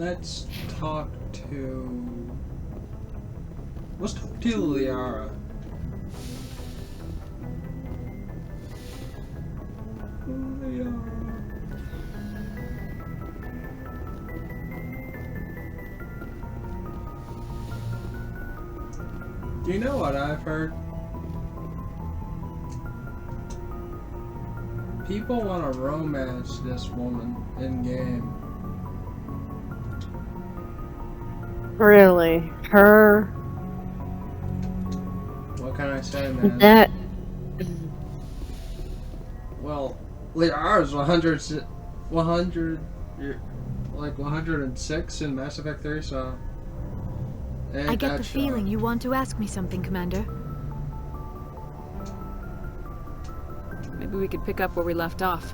Let's talk to... Let's talk to Liara. Do you know what I've heard? People want to romance this woman in game. Really? Her? What can I say, man? That... Well, Liara's 106 in Mass Effect 3, so... I get the feeling you want to ask me something, Commander. Maybe we could pick up where we left off.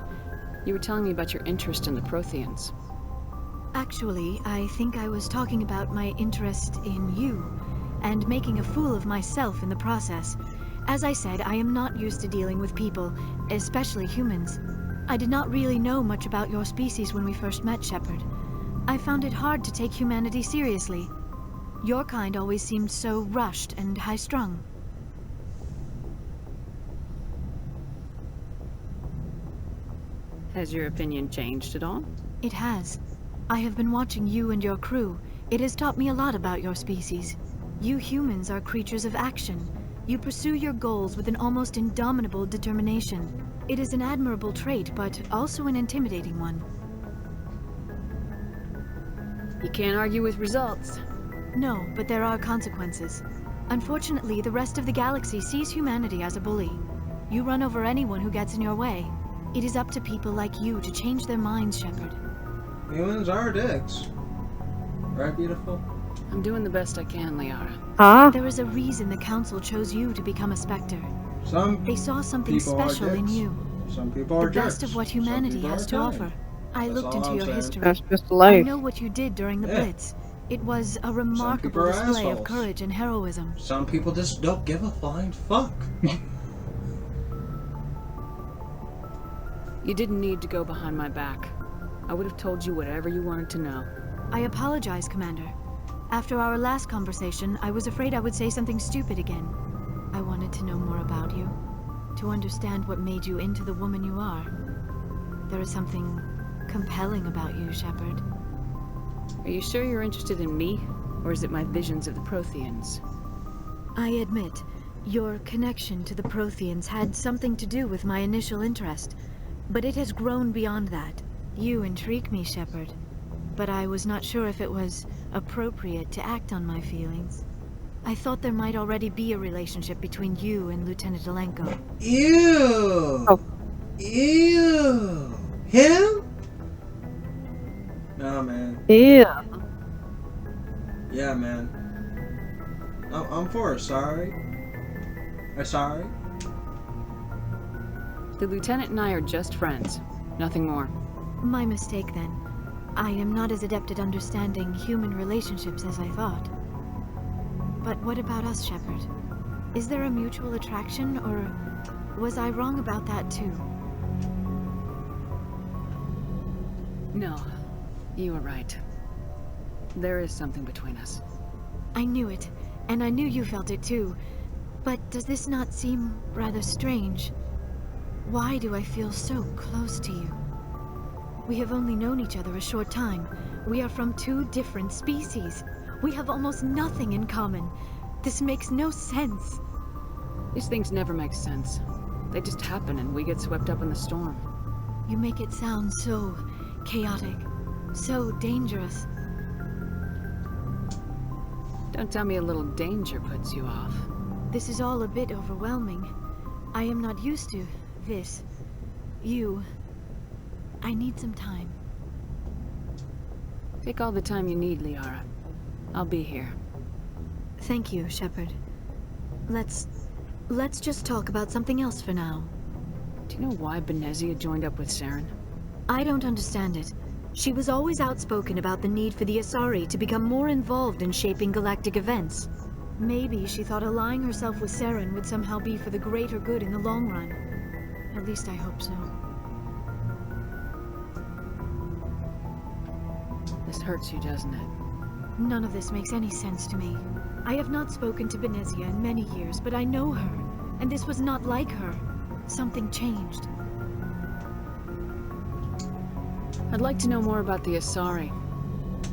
You were telling me about your interest in the Protheans. Actually, I think I was talking about my interest in you, and making a fool of myself in the process. As I said, I am not used to dealing with people, especially humans. I did not really know much about your species when we first met, Shepard. I found it hard to take humanity seriously. Your kind always seemed so rushed and high-strung. Has your opinion changed at all? It has. I have been watching you and your crew. It has taught me a lot about your species. You humans are creatures of action. You pursue your goals with an almost indomitable determination. It is an admirable trait, but also an intimidating one. You can't argue with results. No, but there are consequences. Unfortunately, the rest of the galaxy sees humanity as a bully. You run over anyone who gets in your way. It is up to people like you to change their minds, Shepard. Humans are dicks. Right, beautiful? I'm doing the best I can, Liara. Huh? There is a reason the Council chose you to become a Spectre. They saw something people are special in dicks. you. Some people are The best jerks. of what Some humanity people has are to kind. offer. I That's looked all into I'm your saying. history. That's just I life. know what you did during the Yeah. Blitz. It was a people remarkable are display of assholes. courage and heroism. Some people just don't give a flying fuck. You didn't need to go behind my back. I would have told you whatever you wanted to know. I apologize, Commander. After our last conversation, I was afraid I would say something stupid again. I wanted to know more about you, to understand what made you into the woman you are. There is something compelling about you, Shepard. Are you sure you're interested in me, or is it my visions of the Protheans? I admit, your connection to the Protheans had something to do with my initial interest, but it has grown beyond that. You intrigue me, Shepard, but I was not sure if it was appropriate to act on my feelings. I thought there might already be a relationship between you and Lieutenant Alenko. Ew! Oh. Ew! Him? Nah, man. Yeah. Yeah, man. I'm for it, sorry. Sorry? The Lieutenant and I are just friends. Nothing more. My mistake, then. I am not as adept at understanding human relationships as I thought. But what about us, Shepard? Is there a mutual attraction, or was I wrong about that too? No, you were right. There is something between us. I knew it, and I knew you felt it too. But does this not seem rather strange? Why do I feel so close to you? We have only known each other a short time. We are from two different species. We have almost nothing in common. This makes no sense. These things never make sense. They just happen and we get swept up in the storm. You make it sound so chaotic, so dangerous. Don't tell me a little danger puts you off. This is all a bit overwhelming. I am not used to this. You. I need some time. Take all the time you need, Liara. I'll be here. Thank you, Shepard. Let's just talk about something else for now. Do you know why Benezia joined up with Saren? I don't understand it. She was always outspoken about the need for the Asari to become more involved in shaping galactic events. Maybe she thought allying herself with Saren would somehow be for the greater good in the long run. At least I hope so. This hurts you, doesn't it? None of this makes any sense to me. I have not spoken to Benezia in many years, but I know her, and this was not like her. Something changed. I'd like to know more about the Asari.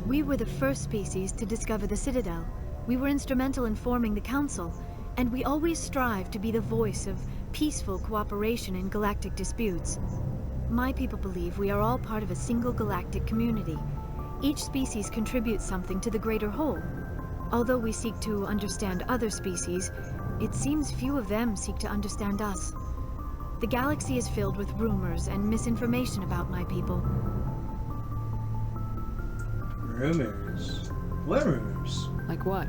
We were the first species to discover the Citadel. We were instrumental in forming the Council, and we always strive to be the voice of peaceful cooperation in galactic disputes. My people believe we are all part of a single galactic community. Each species contributes something to the greater whole. Although we seek to understand other species, it seems few of them seek to understand us. The galaxy is filled with rumors and misinformation about my people. Rumors? What rumors? Like what?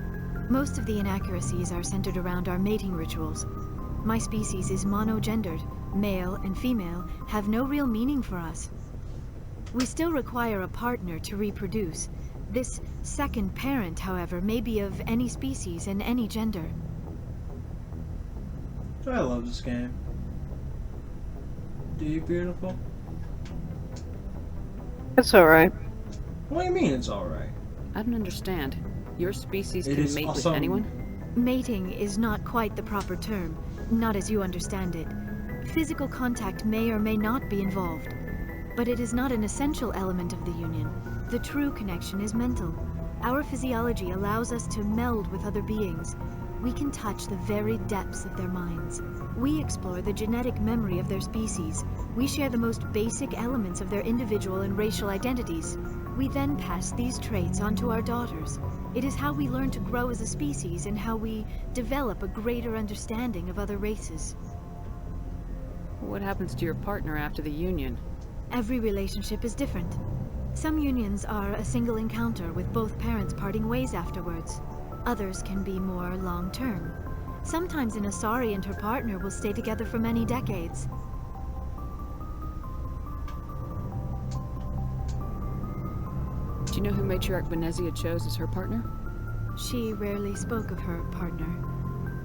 Most of the inaccuracies are centered around our mating rituals. My species is monogendered. Male and female have no real meaning for us. We still require a partner to reproduce. This second parent, however, may be of any species and any gender. I love this game. Do you, beautiful? It's alright. What do you mean it's alright? I don't understand. Your species It can is mate awesome. with anyone? Mating is not quite the proper term, not as you understand it. Physical contact may or may not be involved, but it is not an essential element of the union. The true connection is mental. Our physiology allows us to meld with other beings. We can touch the very depths of their minds. We explore the genetic memory of their species. We share the most basic elements of their individual and racial identities. We then pass these traits on to our daughters. It is how we learn to grow as a species and how we develop a greater understanding of other races. What happens to your partner after the union? Every relationship is different. Some unions are a single encounter with both parents parting ways afterwards. Others can be more long-term. Sometimes an Asari and her partner will stay together for many decades. Do you know who Matriarch Benezia chose as her partner? She rarely spoke of her partner.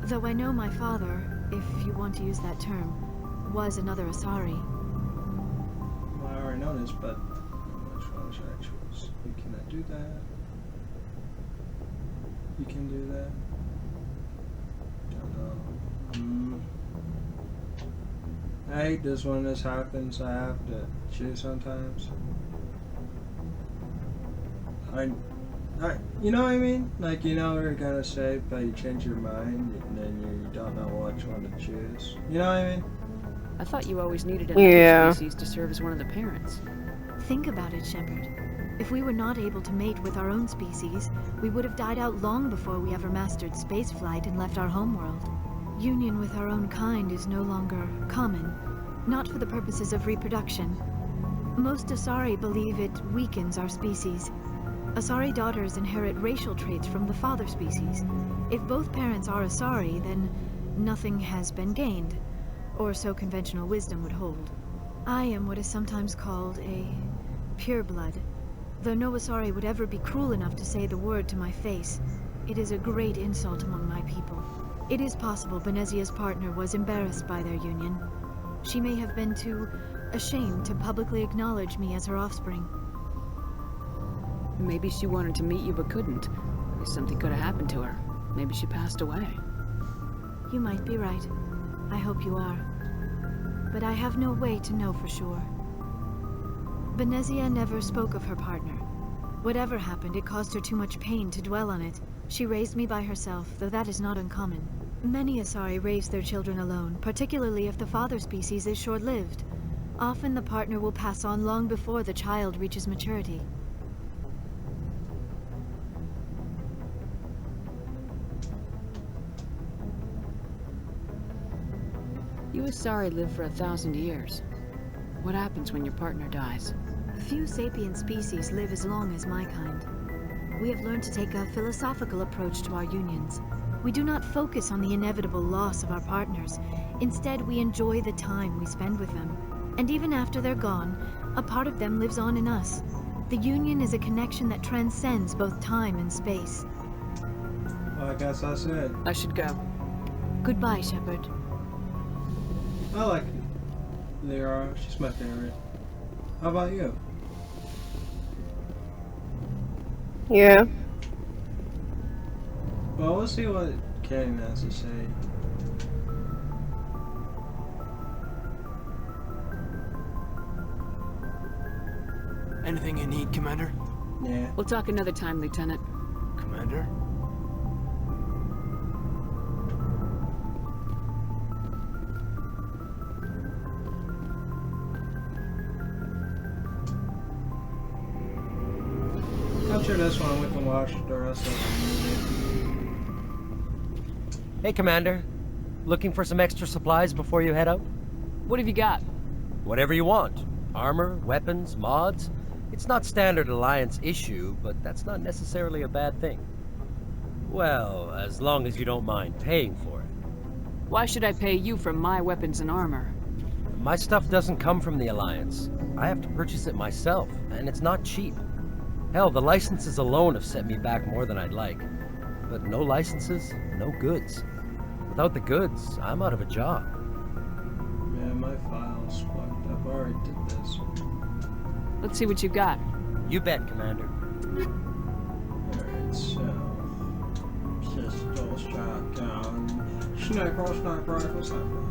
Though I know my father, if you want to use that term, was another Asari. Well, I already know this, but which one should I choose? You cannot do that. You can do that. Don't know. I hate this when this happens. I have to choose sometimes. You know what I mean? Like, you know what you're gonna say, but you change your mind, and then you don't know which one to choose. You know what I mean? I thought you always needed another Yeah. species to serve as one of the parents. Think about it, Shepard. If we were not able to mate with our own species, we would have died out long before we ever mastered spaceflight and left our homeworld. Union with our own kind is no longer common, not for the purposes of reproduction. Most Asari believe it weakens our species. Asari daughters inherit racial traits from the father species. If both parents are Asari, then nothing has been gained, or so conventional wisdom would hold. I am what is sometimes called a pureblood. Though no Asari would ever be cruel enough to say the word to my face, it is a great insult among my people. It is possible Benezia's partner was embarrassed by their union. She may have been too ashamed to publicly acknowledge me as her offspring. Maybe she wanted to meet you but couldn't. Maybe something could have happened to her. Maybe she passed away. You might be right. I hope you are. But I have no way to know for sure. Benezia never spoke of her partner. Whatever happened, it caused her too much pain to dwell on it. She raised me by herself, though that is not uncommon. Many Asari raise their children alone, particularly if the father species is short-lived. Often the partner will pass on long before the child reaches maturity. You Asari live for 1,000 years. What happens when your partner dies? Few sapient species live as long as my kind. We have learned to take a philosophical approach to our unions. We do not focus on the inevitable loss of our partners. Instead, we enjoy the time we spend with them. And even after they're gone, a part of them lives on in us. The union is a connection that transcends both time and space. Well, I guess that's it. I should go. Goodbye, Shepard. I like Liara. She's my favorite. How about you? Yeah. Well, we'll see what Ken has to say. Anything you need, Commander? Yeah. We'll talk another time, Lieutenant. Commander? After this one, we can watch the rest of the movie. Hey, Commander. Looking for some extra supplies before you head out? What have you got? Whatever you want. Armor, weapons, mods. It's not standard Alliance issue, but that's not necessarily a bad thing. Well, as long as you don't mind paying for it. Why should I pay you for my weapons and armor? My stuff doesn't come from the Alliance. I have to purchase it myself, and it's not cheap. Hell, the licenses alone have set me back more than I'd like. But no licenses, no goods. Without the goods, I'm out of a job. Man, my file's fucked up. I already did this. Let's see what you got. You bet, Commander. Alright, so... Pistol, shotgun... Sniper rifle, sniper rifle.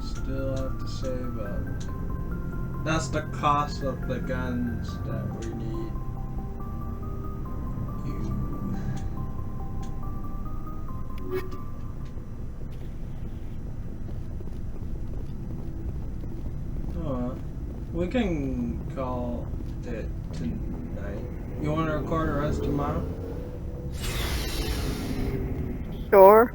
Still have to save up. That's the cost of the guns that we need. We can call it tonight. You want to record the rest tomorrow? Sure.